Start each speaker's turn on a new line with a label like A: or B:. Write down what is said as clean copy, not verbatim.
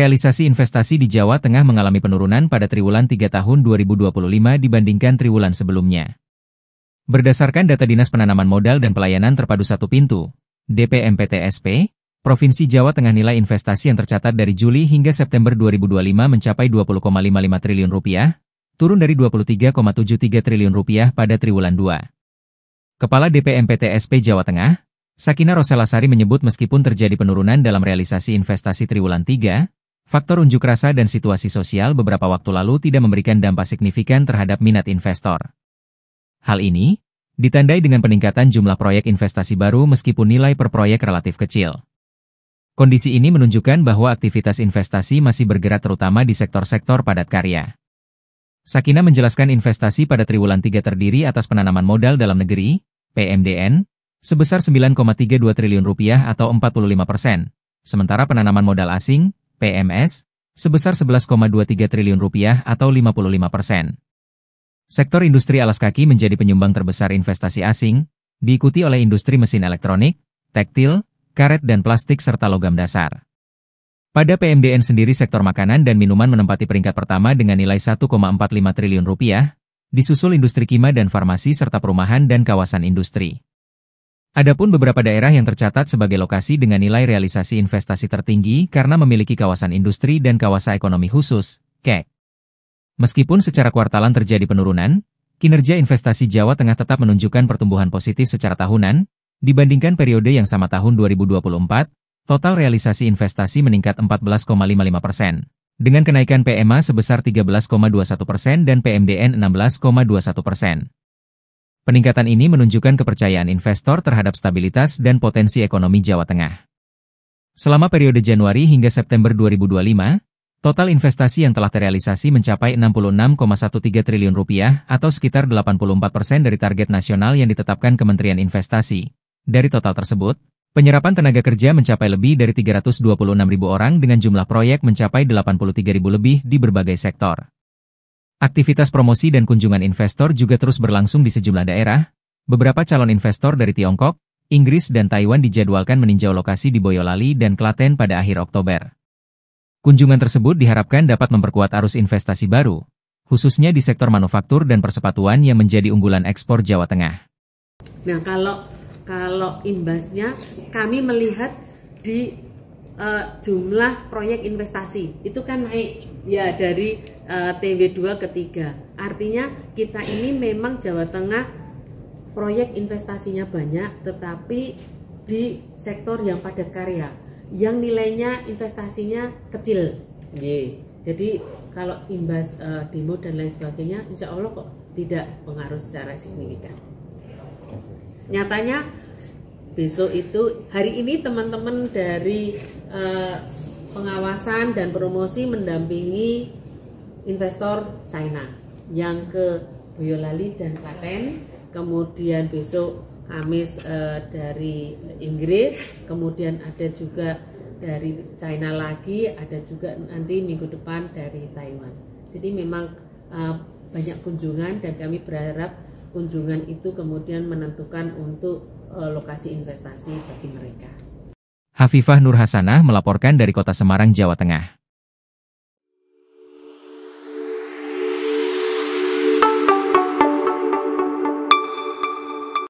A: Realisasi investasi di Jawa Tengah mengalami penurunan pada triwulan 3 tahun 2025 dibandingkan triwulan sebelumnya. Berdasarkan data Dinas Penanaman Modal dan Pelayanan Terpadu Satu Pintu, DPMPTSP, Provinsi Jawa Tengah nilai investasi yang tercatat dari Juli hingga September 2025 mencapai Rp20,55 triliun, turun dari Rp23,73 triliun pada triwulan 2. Kepala DPMPTSP Jawa Tengah, Sakina Roselasari menyebut meskipun terjadi penurunan dalam realisasi investasi triwulan 3, faktor unjuk rasa dan situasi sosial beberapa waktu lalu tidak memberikan dampak signifikan terhadap minat investor. Hal ini ditandai dengan peningkatan jumlah proyek investasi baru meskipun nilai per proyek relatif kecil. Kondisi ini menunjukkan bahwa aktivitas investasi masih bergerak terutama di sektor-sektor padat karya. Sakina menjelaskan investasi pada triwulan 3 terdiri atas penanaman modal dalam negeri, PMDN, sebesar Rp9,32 triliun atau 45%, sementara penanaman modal asing, PMS, sebesar Rp11,23 triliun atau 55%. Sektor industri alas kaki menjadi penyumbang terbesar investasi asing, diikuti oleh industri mesin elektronik, tekstil, karet dan plastik serta logam dasar. Pada PMDN sendiri sektor makanan dan minuman menempati peringkat pertama dengan nilai Rp1,45 triliun, disusul industri kimia dan farmasi serta perumahan dan kawasan industri. Adapun beberapa daerah yang tercatat sebagai lokasi dengan nilai realisasi investasi tertinggi karena memiliki kawasan industri dan kawasan ekonomi khusus, KEK. Meskipun secara kuartalan terjadi penurunan, kinerja investasi Jawa Tengah tetap menunjukkan pertumbuhan positif secara tahunan, dibandingkan periode yang sama tahun 2024, total realisasi investasi meningkat 14,55%, dengan kenaikan PMA sebesar 13,21% dan PMDN 16,21%. Peningkatan ini menunjukkan kepercayaan investor terhadap stabilitas dan potensi ekonomi Jawa Tengah. Selama periode Januari hingga September 2025, total investasi yang telah terrealisasi mencapai Rp66,13 triliun atau sekitar 84% dari target nasional yang ditetapkan Kementerian Investasi. Dari total tersebut, penyerapan tenaga kerja mencapai lebih dari 326.000 orang dengan jumlah proyek mencapai 83.000 lebih di berbagai sektor. Aktivitas promosi dan kunjungan investor juga terus berlangsung di sejumlah daerah. Beberapa calon investor dari Tiongkok, Inggris dan Taiwan dijadwalkan meninjau lokasi di Boyolali dan Klaten pada akhir Oktober. Kunjungan tersebut diharapkan dapat memperkuat arus investasi baru, khususnya di sektor manufaktur dan persepatuan yang menjadi unggulan ekspor Jawa Tengah.
B: Nah, kalau imbasnya kami melihat di jumlah proyek investasi itu kan naik ya dari TW2 ke 3. Artinya kita ini memang Jawa Tengah proyek investasinya banyak, tetapi di sektor yang padat karya, yang nilainya investasinya kecil. Jadi kalau imbas demo dan lain sebagainya, insya Allah kok tidak pengaruh secara signifikan. Nyatanya besok itu, hari ini teman-teman dari pengawasan dan promosi mendampingi investor China yang ke Boyolali dan Klaten, kemudian besok Kamis dari Inggris, kemudian ada juga dari China lagi, ada juga nanti minggu depan dari Taiwan. Jadi memang banyak kunjungan dan kami berharap kunjungan itu kemudian menentukan untuk lokasi investasi bagi mereka.
A: Hafifah Nur Hasanah melaporkan dari Kota Semarang, Jawa Tengah.